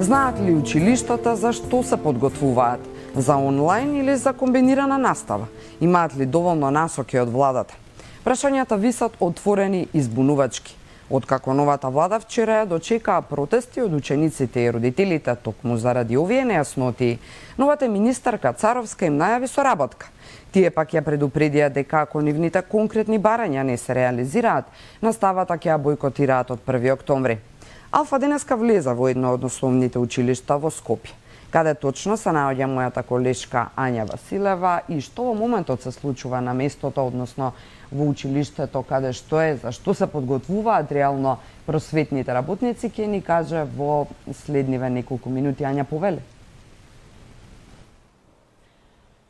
Знаат ли училиштата за што се подготвуваат? За онлайн или за комбинирана настава? Имаат ли доволно насоки од владата? Прашањата висат отворени и збунувачки. Откако новата влада вчера ја дочекаа протести од учениците и родителите токму заради овие нејасноти, новата министарка Царовска им најави соработка. Тие пак ја предупредија дека ако нивните конкретни барања не се реализираат, наставата ќе ја бойкотираат од 1 октомври. Алфа денеска влеза во едно од основните училишта во Скопје. Каде точно се наоѓа мојата колешка Ања Василева и што во моментот се случува на местото, односно во училиштето каде што е, за што се подготвуваат реално просветните работници, ќе ни каже во следниве неколку минути. Ања, повели.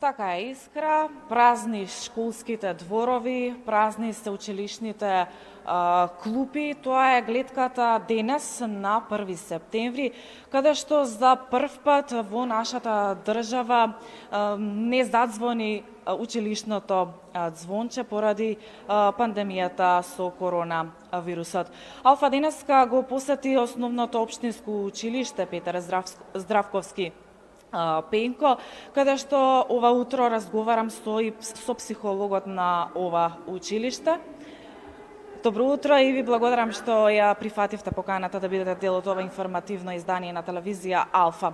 Така е, Искра, празни школските дворови, празни се училишните клупи. Тоа е гледката денес на 1 септември, каде што за прв пат во нашата држава не задзвони училишното звонче поради пандемијата со коронавирусот. Алфа денеска го посети основното општинско училиште Петар Здравковски Пенко, каде што ова утро разговарам со психологот на ова училиште. Добро утро и ви благодарам што ја прифативте поканата да бидете дел од ова информативно издание на телевизија Алфа.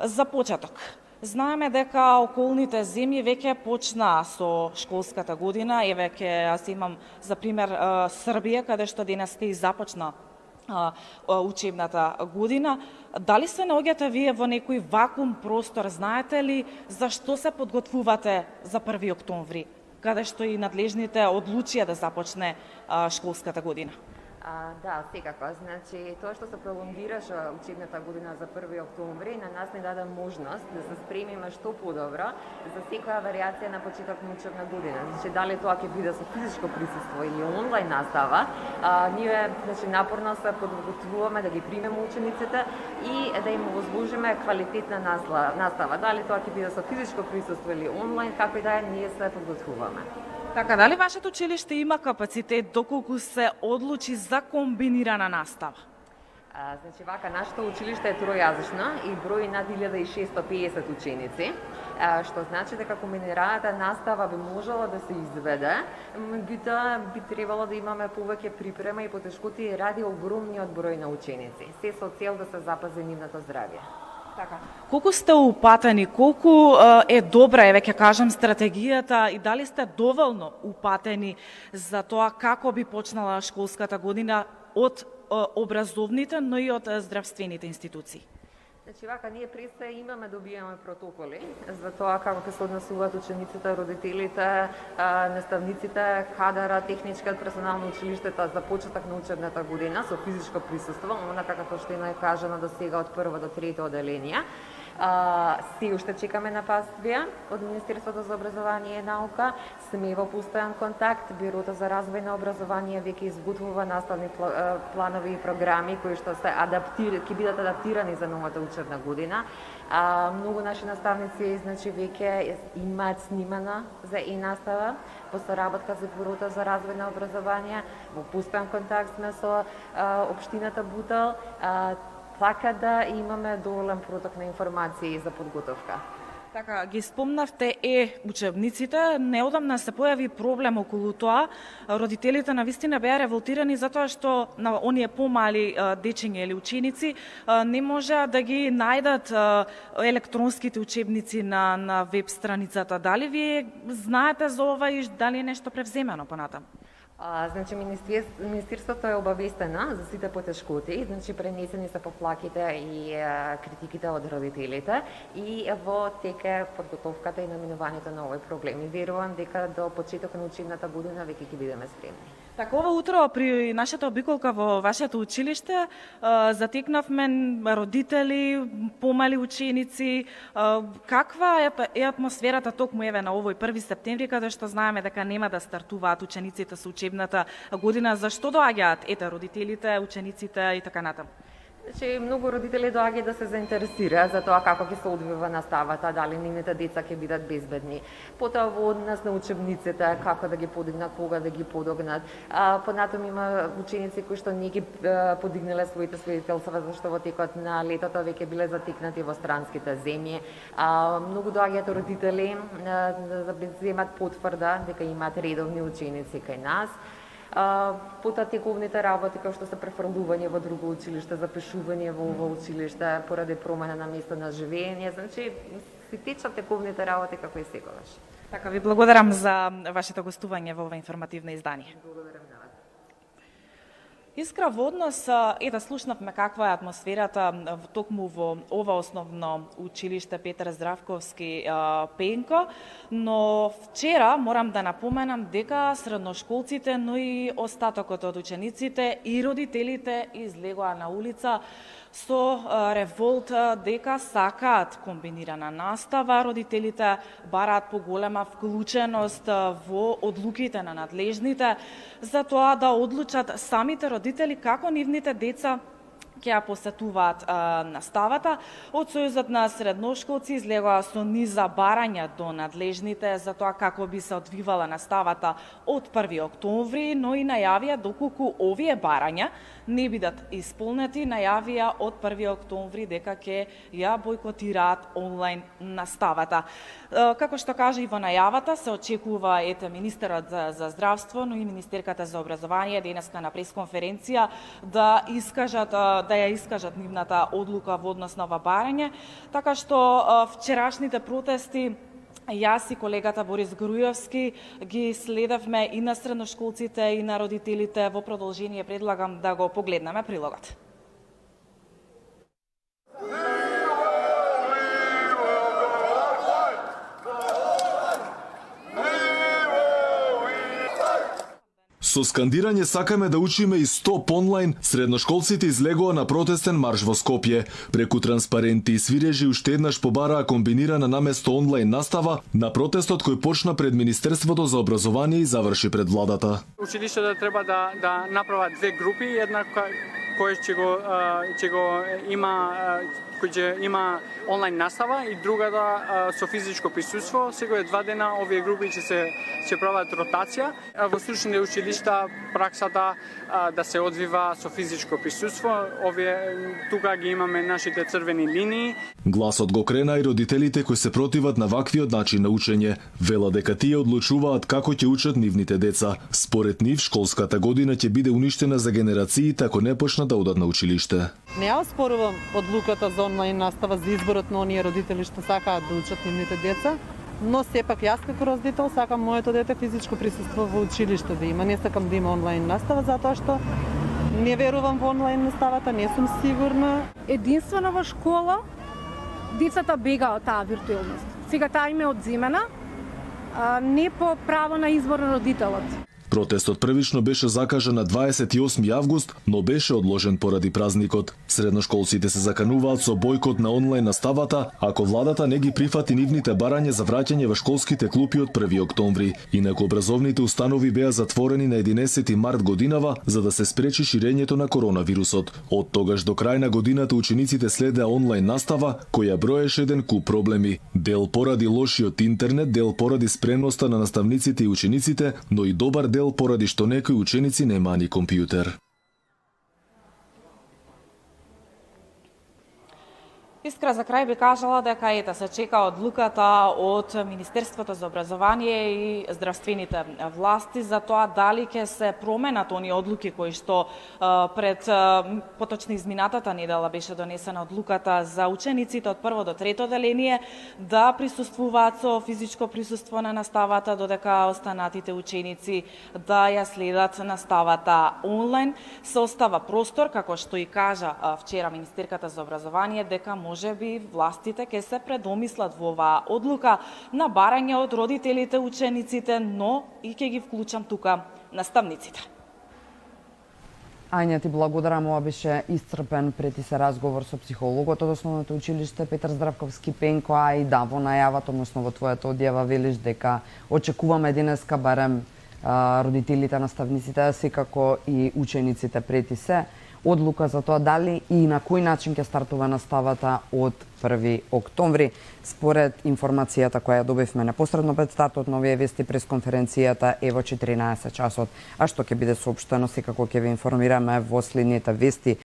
За почеток, знаеме дека околните земји веќе почнаа со школската година. Еве ќе јас имам за пример Србија, каде што денеска и започна учебната година. Дали се наоѓате вие во некој вакуум простор? Знаете ли за што се подготвувате за 1 октомври, каде што и надлежните одлучија да започне школската година? Да, секако. Значи, тоа што се пролонгираше учебната година за 1 октомври, на нас не даде можност да се спремиме што подобро за секоја варијација на почеток на учебна година. Значи, дали тоа ќе биде со физичко присуство или онлайн настава, ние напорно се подготвуваме да ги примеме учениците и да им возложиме квалитетна настава. Дали тоа ќе биде со физичко присуство или онлайн, како и да е, ние се подготвуваме. Така, дали вашето училиште има капацитет доколку се одлучи за комбинирана настава? Значи, вака, нашето училиште е тројазично и брои над 1650 ученици, што значи дека комбинираната настава би можела да се изведе, меѓутоа би требало да имаме повеќе припрема и потешкоти ради огромниот број на ученици, се со цел да се запази нивното здравје. Така. Колку сте упатени, колку е добра, еве ќе кажам, стратегијата и дали сте доволно упатени за тоа како би почнала школската година од образовните, но и од здравствените институции? Значи, вака, ние пред се имаме добијаме протоколи за тоа како ќе се однесуваат учениците, родителите, наставниците, кадара, техничкиот персонал на училиштето за почеток на учебната година со физичко присуство, онака како што е кажано до сега од 1 до 3 оделенија. Се уште чекаме напаствија од Министерството за образование и наука. Сме во постојан контакт. Бирото за развој на образование веќе изготвува наставни планови и програми кои што се ќе бидат адаптирани за новата учебна година. Многу наши наставници значи веќе имаат снимана за настава по соработка за Бирото за развој на образование. Во постојан контакт сме со општината Бутел, така да имаме доволен проток на информации за подготовка. Така, ги спомнавте учебниците, неодамна се појави проблем околу тоа. Родителите навистина беа револтирани затоа што на оние помали дечиња или ученици не можеа да ги најдат електронските учебници на веб страницата. Дали вие знаете за ова и дали е нешто превземено понатаму? Значи, Министерството е обавестено за сите потешкоти, значи пренесени се поплаките и критиките од родителите и во тека подготовката и наминувањето на овој проблем. И верувам дека до почеток на учебната година веќе ќе бидеме спремни. Така, ова утро при нашата обиколка во вашето училиште затекнавме родители, помали ученици. Каква е атмосферата токму еве на овој 1 септември, каде што знаеме дека нема да стартуваат учениците со учебната година? Зашто доаѓаат родителите, учениците и така натаму? Значи, многу родители доаѓаат да се заинтересираат за тоа како ќе се одвива наставата, дали нивните деца ќе бидат безбедни. Потоа во однос на учебниците, како да ги подигнат, кога да ги подогнат. Понатаму има ученици кои што не ги подигнале своите свидетелства, зашто во текот на летото веќе биле затекнати во странските земји. Многу доаѓаат родители да земат потврда дека имаат редовни ученици кај нас. Потоа тековните работи како што се префрлување во друго училиште, запишување во ова училиште поради промена на место на живење, значи си течат тековните работи како и секогаш. Така, ви благодарам за вашето гостување во ова информативно издание. Благодарам на вас. Искра во однос, да слушнавме каква е атмосферата токму во ова основно училиште Петар Здравковски Пенко, но вчера морам да напоменам дека средношколците, но и остатокот од учениците и родителите излегоа на улица со револт дека сакаат комбинирана настава. Родителите бараат поголема вклученост во одлуките на надлежните за тоа да одлучат самите родители како нивните деца ќе ја посетуваат наставата. Од Сојузот на средношколци излегоа со низ барања до надлежните за тоа како би се одвивала наставата од 1 октомври, но и најавија доколку овие барања не бидат исполнети, најавија од 1 октомври дека ќе ја бойкотираат онлайн наставата. Како што кажа и во најавата, се очекува министерот за здравство, но и министерката за образование денеска на пресконференција да ја искажат нивната одлука во однос на ова барање, така што вчерашните протести јас и колегата Борис Грујовски ги следевме и на средношколците и на родителите. Во продолжение предлагам да го погледнеме прилогот. Со скандирање "Сакаме да учиме и стоп онлайн", средношколците излегоа на протестен марш во Скопје. Преку транспаренти и свирежи уште еднаш побараа комбинирана наместо онлайн настава на протестот кој почна пред Министерството за образование и заврши пред владата. Училиштата треба да направат две групи, една која ќе има онлайн настава и другата со физичко присуство. Секој 2 дена овие групи ќе прават ротација. Во стручните училишта праксата да се одвива со физичко присуство. Тука ги имаме нашите црвени линии. Гласот го крена и родителите кои се противат на ваквиот начин на учење. Вела дека тие одлучуваат како ќе учат нивните деца. Според нив, школската година ќе биде уништена за генерациите ако не почнат да одат на училиште. Не ја оспорувам одлуката за онлайн настава, за изборот на оние родители што сакаат да учат нивните деца, но сепак јас како родител сакам моето дете физичко присуство во училиште да има. Не сакам да има онлайн настава затоа што не верувам во онлайн наставата, не сум сигурна. Единствено во школа децата бега од таа виртуелност. Сега таа им е одземена, не по право на избор на родителот. Протестот првично беше закажан на 28 август, но беше одложен поради празникот. Средношколците се закануваат со бојкот на онлайн наставата ако владата не ги прифати нивните барања за враќање во школските клупи од 1 октомври. Инаку образовните установи беа затворени на 11 март годинава за да се спречи ширењето на коронавирусот. Од тогаш до крај на годината учениците следеа онлайн настава која броеше еден куп проблеми. Дел поради лошиот интернет, дел поради спремноста на наставниците и учениците, но и добар дел поради што некои ученици немаа ни компјутер. Искра, за крај би кажала дека се чека одлуката од Министерството за образование и здравствените власти за тоа дали ќе се променат оние одлуки кои што пред поточно изминатата недела беше донесена одлуката за учениците од 1 до 3 одделение да присуствуваат со физичко присуство на наставата, додека останатите ученици да ја следат наставата онлайн. Се остава простор, како што и кажа вчера министерката за образование, дека може би властите ќе се предомислат во оваа одлука на барање од родителите, учениците, но и ќе ги вклучам тука наставниците. Ања, ти благодарам, ова беше исцрпен претисе разговор со психологот од основното училиште Петар Здравковски Пенко, а и да, во најавата, односно во твојата одјава велиш дека очекуваме денеска барем родителите, наставниците, секако и учениците претисе. одлука за тоа дали и на кој начин ќе стартува наставата од 1 октомври. Според информацијата која ја добивме непосредно пред стартот на овие вести, пресконференцијата е во 14 часот, а што ќе биде соопштено секако ќе ви информираме во следните вести